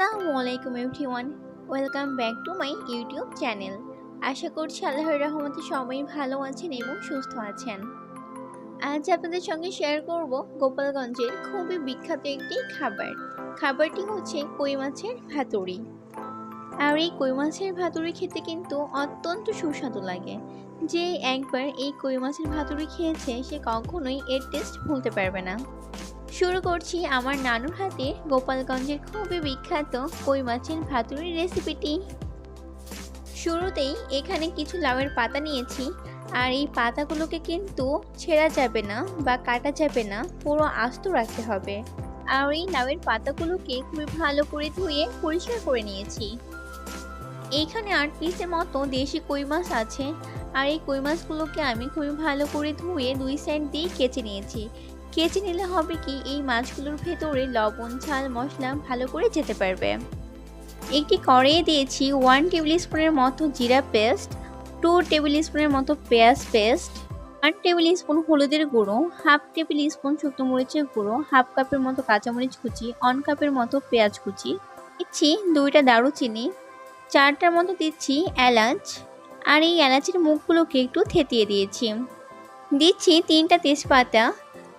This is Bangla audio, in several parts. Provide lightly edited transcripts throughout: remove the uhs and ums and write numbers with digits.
আসসালামু আলাইকুম everyone, welcome back to my YouTube channel. আশা করছি আল্লাহর রহমতে সবাই ভালো আছেন এবং সুস্থ আছেন। আজ আপনাদের সঙ্গে শেয়ার করব গোপালগঞ্জের খুবই বিখ্যাত একটি খাবারটি হচ্ছে কই মাছের ভাতুড়ি। আর এই কই মাছের ভাতুড়ি খেতে কিন্তু অত্যন্ত সুস্বাদু লাগে। যে একবার এই কই মাছের ভাতুড়ি খেয়েছে সে কখনোই এর টেস্ট ভুলতে পারবে না। শুরু করছি আমার নানুর হাতে গোপালগঞ্জের খুবই বিখ্যাত কই মাছের ভাতুড়ির রেসিপিটি। শুরুতেই এখানে কিছু লাউয়ের পাতা নিয়েছি, আর এই পাতাগুলোকে কিন্তু ছেঁড়া যাবে না বা কাটা যাবে না, পুরো আস্ত রাখতে হবে। আর এই লাউয়ের পাতাগুলোকে খুবই ভালো করে ধুয়ে পরিষ্কার করে নিয়েছি। এইখানে 8 পিসের মতো দেশি কই মাছ আছে, আর এই কই মাছগুলোকে আমি খুবই ভালো করে ধুয়ে 2 সাইড দিয়ে কেচে নিয়েছি। কেচে নিলে হবে কি, এই মাছগুলোর ভেতরে লবণ ঝাল মশলা ভালো করে যেতে পারবে। একটি কড়াইয়ে দিয়েছি 1 টেবিল স্পুনের মতো জিরা পেস্ট, 2 টেবিল স্পুনের মতো পেঁয়াজ পেস্ট, 1 টেবিল স্পুন হলুদের গুঁড়ো, 1/2 টেবিল স্পুন শুকনো মরিচের গুঁড়ো, 1/2 কাপের মতো কাঁচামরিচ কুচি, 1 কাপের মতো পেঁয়াজ কুচি দিচ্ছি, 2টা দারুচিনি, 4টার মতো দিচ্ছি এলাচ, আর এই এলাচের মুখগুলোকে একটু থেতিয়ে দিয়েছি। দিচ্ছি 3টা তেজপাতা,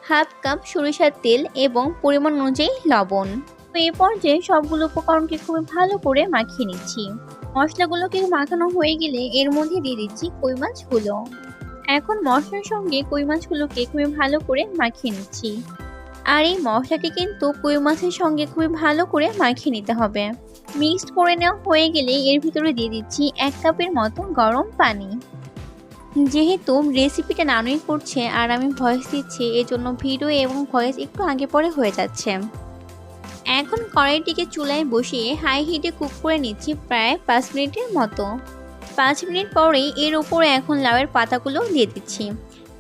1/2 কাপ সরিষার তেল এবং পরিমাণ অনুযায়ী লবণ। তো এই পর্যায়ে সবগুলো উপকরণকে খুবই ভালো করে মাখিয়ে নিচ্ছি। মশলাগুলোকে মাখানো হয়ে গেলে এর মধ্যে দিয়ে দিচ্ছি কই মাছগুলো। এখন মশলার সঙ্গে কই মাছগুলোকে খুবই ভালো করে মাখিয়ে নিচ্ছি। আর এই মশলাটি কিন্তু কই মাছের সঙ্গে খুবই ভালো করে মাখিয়ে নিতে হবে। মিক্সড করে নেওয়া হয়ে গেলে এর ভিতরে দিয়ে দিচ্ছি 1 কাপের মতো গরম পানি। যেহেতু রেসিপিটা নানুই করছে আর আমি ভয়েস দিচ্ছি, এজন্য ভিডিও এবং ভয়েস একটু আগে পরে হয়ে যাচ্ছে। এখন কড়াইটিকে চুলায় বসিয়ে হাই হিটে কুক করে নিচ্ছি প্রায় 5 মিনিটের মতো। 5 মিনিট পরেই এর উপরে এখন লাউয়ের পাতাগুলো দিয়ে দিচ্ছি।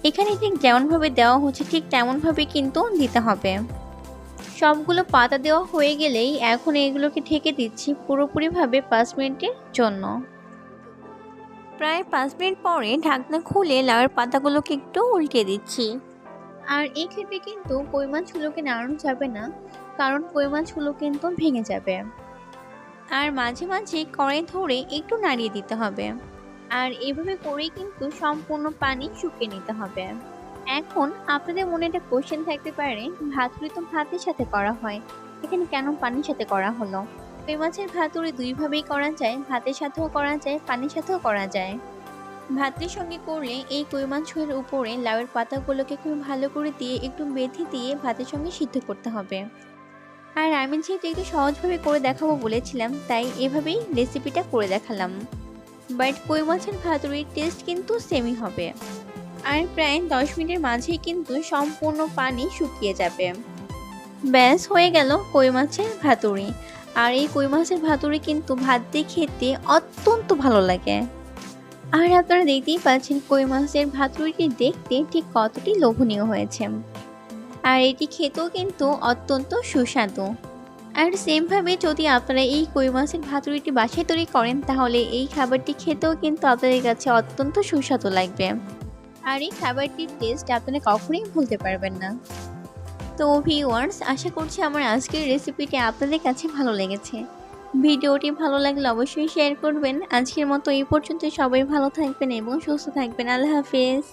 এখানে ঠিক যেমনভাবে দেওয়া হচ্ছে ঠিক তেমনভাবে কিন্তু দিতে হবে। সবগুলো পাতা দেওয়া হয়ে গেলেই এখন এগুলোকে ঢেকে দিচ্ছি পুরোপুরিভাবে 5 মিনিটের জন্য। প্রায় 5 মিনিট পরে ঢাকনা খুলে লাউয়ের পাতাগুলোকে একটু উল্টে দিচ্ছি। আর এই ক্ষেত্রে কিন্তু কই মাছগুলোকে নাড়ানো যাবে না, কারণ কই মাছগুলো কিন্তু ভেঙে যাবে। আর মাঝে মাঝে কড়াই ধরে একটু নাড়িয়ে দিতে হবে। আর এভাবে করেই কিন্তু সম্পূর্ণ পানি শুকিয়ে নিতে হবে। এখন আপনাদের মনে একটা কোশ্চেন থাকতে পারে, ভাতুড়ি তো ভাতের সাথে করা হয়, এখানে কেন পানির সাথে করা হলো? কই মাছের ভাতুড়ি দুইভাবেই করা যায়, ভাতের সাথেও করা যায়, পানির সাথেও করা যায়। ভাতের সঙ্গে করলে এই কই মাছের উপরে লাউয়ের পাতাগুলোকে খুব ভালো করে দিয়ে একটু বেঁধে দিয়ে ভাতের সঙ্গে সিদ্ধ করতে হবে। আর আমি যেহেতু একটু সহজভাবে করে দেখাবো বলেছিলাম, তাই এভাবেই রেসিপিটা করে দেখালাম। বাট কই মাছের ভাতুড়ির টেস্ট কিন্তু সেমই হবে। আর প্রায় 10 মিনিটের মাঝেই কিন্তু সম্পূর্ণ পানি শুকিয়ে যাবে। ব্যাস হয়ে গেল কই মাছের ভাতুড়ি। আর এই কই মাছের ভাতুড়ি কিন্তু ভাত দিয়ে খেতে অত্যন্ত ভালো লাগে। আর আপনারা দেখতেই পাচ্ছেন কই মাছের ভাতুড়িটি দেখতে ঠিক কতটি লোভনীয় হয়েছে। আর এটি খেতেও কিন্তু অত্যন্ত সুস্বাদু। আর সেমভাবে যদি আপনারা এই কই মাছের ভাতুড়িটি বাসায় তৈরি করেন, তাহলে এই খাবারটি খেতেও কিন্তু আপনাদের কাছে অত্যন্ত সুস্বাদু লাগবে। আর এই খাবারটির টেস্ট আপনারা কখনোই ভুলতে পারবেন না। তো ভিউয়ার্স, আশা করছি আমার আজকের রেসিপিটি আপনাদের কাছে ভালো লেগেছে। ভিডিওটি ভালো লাগলে অবশ্যই শেয়ার করবেন। আজকের মতো এই পর্যন্ত, সবাই ভালো থাকবেন এবং সুস্থ থাকবেন। আল্লাহ হাফেজ।